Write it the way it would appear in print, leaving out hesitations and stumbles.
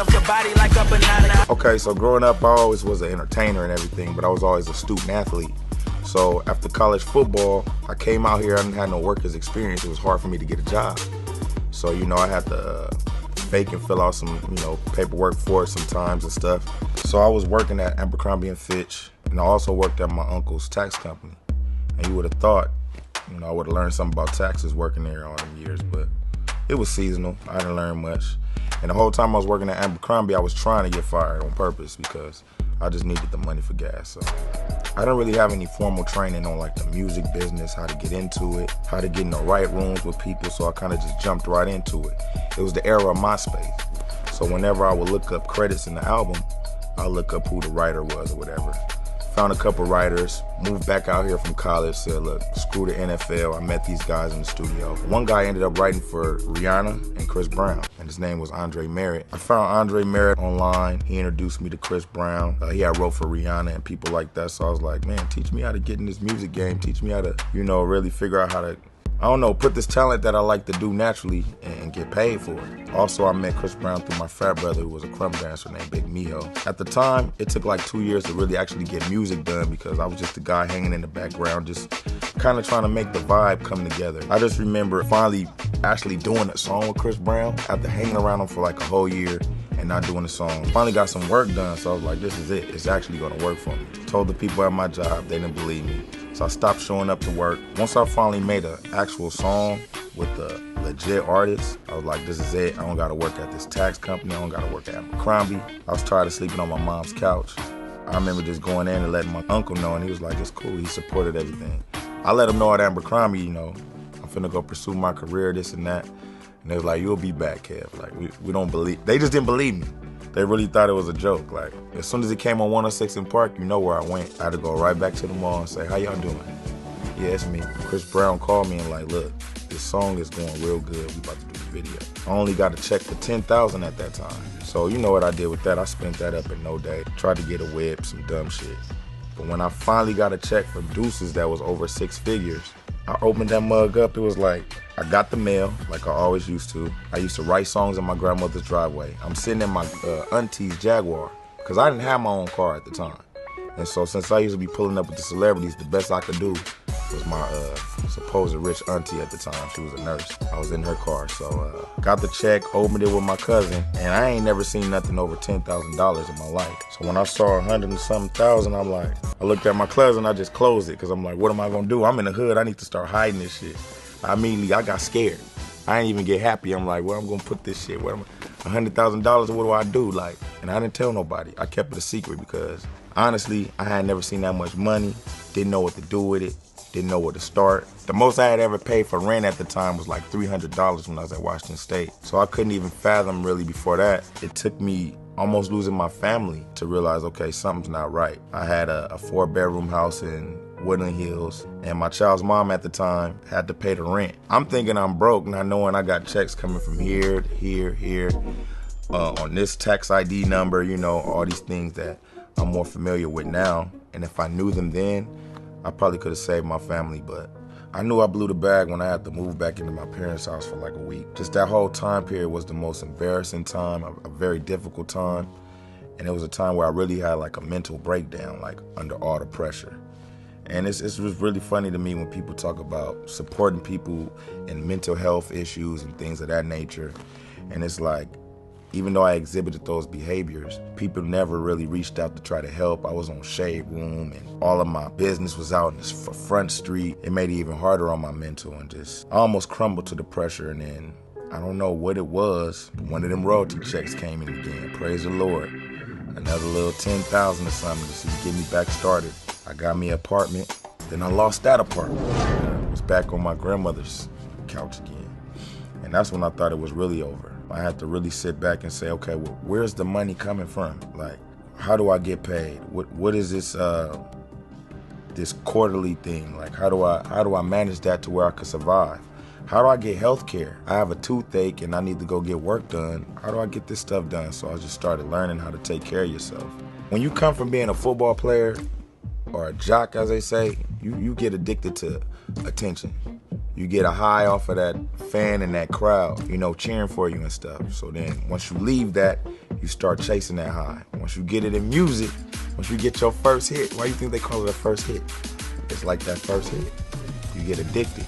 off your body like a banana. Okay, so growing up, I always was an entertainer and everything, but I was always a student athlete. So after college football, I came out here, I didn't have no workers experience. It was hard for me to get a job. So, you know, I had to fake and fill out some, paperwork for it sometimes and stuff. So I was working at Abercrombie & Fitch, and I also worked at my uncle's tax company. And you would have thought, I would have learned something about taxes working there all them years, but it was seasonal. I didn't learn much. And the whole time I was working at Abercrombie, I was trying to get fired on purpose because I just needed the money for gas. So I don't really have any formal training on like the music business, how to get into it, how to get in the right rooms with people, so I kind of just jumped right into it. It was the era of MySpace. So whenever I would look up credits in the album, I'll look up who the writer was or whatever. Found a couple writers, moved back out here from college, said, look, screw the NFL. I met these guys in the studio. One guy ended up writing for Rihanna and Chris Brown, and his name was Andre Merritt. I found Andre Merritt online. He introduced me to Chris Brown. He had wrote for Rihanna and people like that, so I was like, man, teach me how to get in this music game. Teach me how to, really figure out how to, put this talent that I like to do naturally and get paid for it. Also, I met Chris Brown through my frat brother who was a crumb dancer named Big Mijo. At the time, it took like 2 years to really actually get music done because I was just a guy hanging in the background, just kind of trying to make the vibe come together. I just remember finally actually doing a song with Chris Brown after hanging around him for like a whole year and not doing a song. Finally got some work done, so I was like, this is it. It's actually gonna work for me. Told the people at my job, they didn't believe me. So I stopped showing up to work. Once I finally made an actual song with a legit artist, I was like, this is it. I don't gotta work at this tax company. I don't gotta work at Abercrombie. I was tired of sleeping on my mom's couch. I remember just going in and letting my uncle know, and he was like, it's cool. He supported everything. I let him know at Abercrombie, I'm finna go pursue my career, this and that. And they was like, you'll be back, Kev. Like, we don't believe, they just didn't believe me. They really thought it was a joke. Like, as soon as it came on 106 in Park, you know where I went. I had to go right back to the mall and say, how y'all doing? Yeah, it's me. Chris Brown called me and like, look, this song is going real good. We about to do the video. I only got a check for $10,000 at that time. So you know what I did with that? I spent that up in no day. Tried to get a whip, some dumb shit. But when I finally got a check from Deuces that was over 6 figures, I opened that mug up. It was like, I got the mail like I always used to. I used to write songs in my grandmother's driveway. I'm sitting in my auntie's Jaguar because I didn't have my own car at the time. And so since I used to be pulling up with the celebrities, the best I could do was my supposed rich auntie at the time. She was a nurse. I was in her car. So got the check, opened it with my cousin, and I ain't never seen nothing over $10,000 in my life. So when I saw 100 and something thousand, I'm like, I looked at my cousin, I just closed it because I'm like, what am I gonna do? I'm in the hood, I need to start hiding this shit. Immediately, I got scared. I didn't even get happy. I'm like, where I'm gonna put this shit? Where am I? $100,000, what do I do? Like, and I didn't tell nobody. I kept it a secret because honestly, I had never seen that much money, didn't know what to do with it, didn't know where to start. The most I had ever paid for rent at the time was like $300 when I was at Washington State. So I couldn't even fathom really before that. It took me almost losing my family to realize, okay, something's not right. I had a 4-bedroom house in Woodland Hills, and my child's mom at the time had to pay the rent. I'm thinking I'm broke, not knowing I got checks coming from here to here, on this tax ID number, all these things that I'm more familiar with now. And if I knew them then, I probably could have saved my family, but I knew I blew the bag when I had to move back into my parents' house for like a week. Just that whole time period was the most embarrassing time, a very difficult time. And it was a time where I really had like a mental breakdown, like under all the pressure. And it was really funny to me when people talk about supporting people in mental health issues and things of that nature. And it's like, even though I exhibited those behaviors, people never really reached out to try to help. I was on Shade Room and all of my business was out in this Front Street. It made it even harder on my mental and just I almost crumbled to the pressure. And then I don't know what it was, but one of them royalty checks came in again. Praise the Lord. Another little $10,000 or something just to get me back started. I got me an apartment, then I lost that apartment. I was back on my grandmother's couch again. And that's when I thought it was really over. I had to really sit back and say, okay, well, where's the money coming from? Like, how do I get paid? What is this this quarterly thing? Like, how do I manage that to where I could survive? How do I get health care? I have a toothache and I need to go get work done. How do I get this stuff done? So I just started learning how to take care of yourself. When you come from being a football player or a jock, as they say, you get addicted to attention. You get a high off of that fan and that crowd, cheering for you and stuff. So then once you leave that, you start chasing that high. Once you get it in music, once you get your first hit, why do you think they call it a first hit? It's like that first hit. You get addicted.